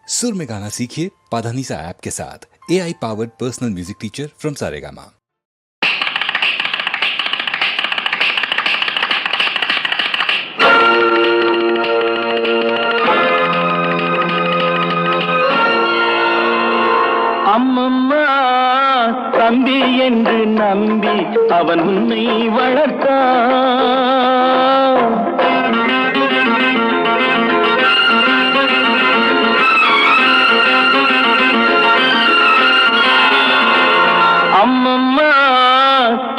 सुर में गाना सीखिए पाधानीसा ऐप के साथ। AI powered personal music teacher from Saregama. அம்மம்மா தம்பி என்று நம்பி அவன் உன்னை வளர்த்தான். அம்மம்மா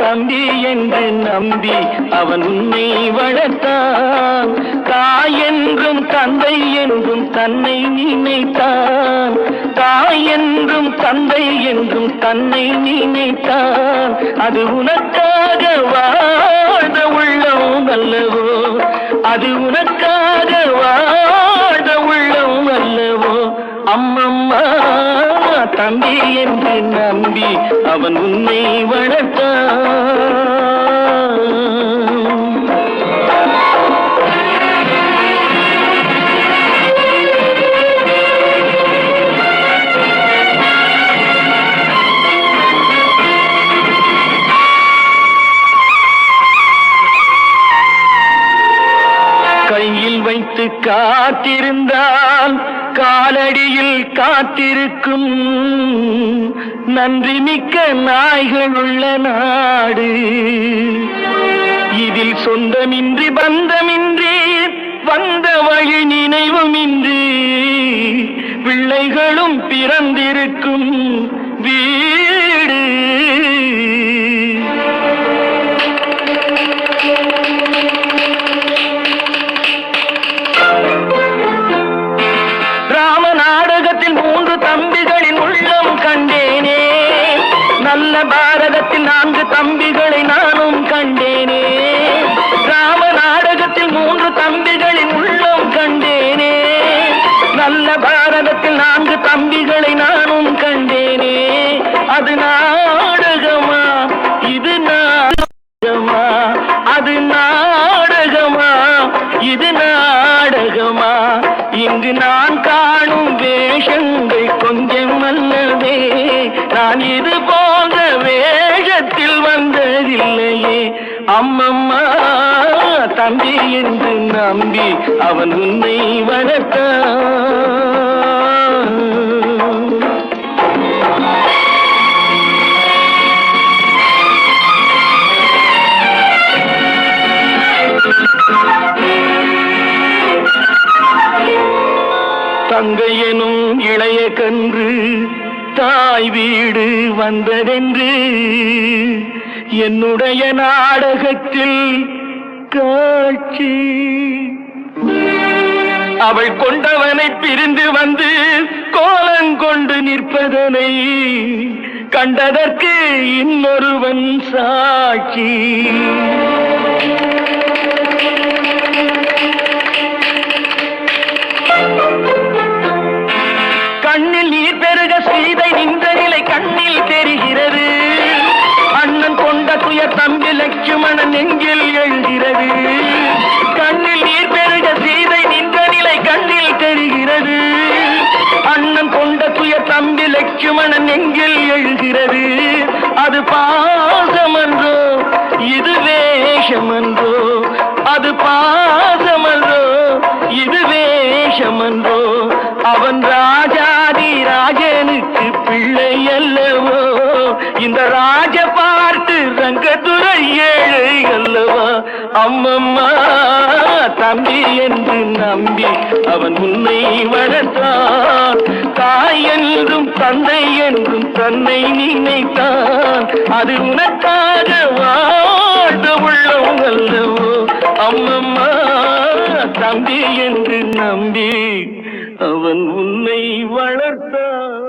தம்பி என்று நம்பி அவன் உன்னை வளர்த்தான். தாய் என்றும் தந்தை என்றும் தன்னை நினைத்தான். தாய் என்றும் தந்தை என்றும் தன்னை நினைத்தான். அது உனக்காக வாழ்ந்த உள்ளம் அல்லவோ, அது உனக்காக வாழ்ந்த உள்ளம் அல்லவோ. அம்மம்மா தம்பி என்று நம்பி அவன் உன்னை வளர்த்தான். கையில் வைத்து காத்திருந்தால் காலடியில் காத்திருக்கும் நன்றி மிக்க நாய்கள் உள்ள நாடு. இதில் சொந்தமின்றி பந்தமின்றி வந்த வழி நினைவுமின்றி பிள்ளைகளும் பிறந்திருக்கும் வீடு. தம்பிகளின் உள்ளம் கண்டேனே, நல்ல பாரதத்தில் 4 தம்பிகளை நானும் கண்டேனே. ராம நாடகத்தில் 3 தம்பிகளின் உள்ளம் கண்டேனே, நல்ல பாரதத்தில் 4 தம்பிகளை நானும் கண்டேனே. அது நாடகமா இது நாடகமா, அது நாடகமா இது நாடகமா. இங்கு நான் காணும் வேஷங்கள் கொஞ்சம் அல்லவே, நான் இது போன்ற வேஷத்தில் வந்ததில்லையே. அம்மம்மா தம்பி என்று நம்பி அவன் உன்னை வளர்த்தான். தங்கை எனும் இளைய கன்று தாய் வீடு வந்ததென்று என்னுடைய நாடகத்தில் காட்சி. அவள் கொண்டவனை பிரிந்து வந்து கோலங்கொண்டு நிற்பதனை கண்டதற்கு இன்னொருவன் சாட்சி. கண்ணில் நீர் பெருக சீதை நின்ற நிலை கண்ணில் தெரிகிறது. அண்ணன் கொண்ட துயர் தம்பி லட்சுமணன் நெஞ்சில் எழுகிறது. கண்ணில் நீர் பெருக சீதை நின்ற நிலை கண்ணில் தெரிகிறது. அண்ணன் கொண்ட துயர் தம்பி லட்சுமணன் நெஞ்சில் எழுகிறது. அது பாசமன்றோ இது வேஷமன்றோ, அது பாசமன்றோ இது வேஷமன்றோ. அவன் ராஜாதி ராஜனுக்கு பிள்ளை அல்லவோ, இந்த ராஜ பார்த்து ரங்கத்துறை ஏழை அல்லவா. அம்மம்மா தம்பி என்று நம்பி அவன் உன்னை வளர்த்தான். தாய் என்றும் தந்தை என்றும் தன்னை நினைத்தான். அது உனக்காக வாழ்ந்த உள்ளம் அல்லவோ. அம்மம்மா தம்பி என்று நம்பி அவன் உன்னை வளர்த்தான்.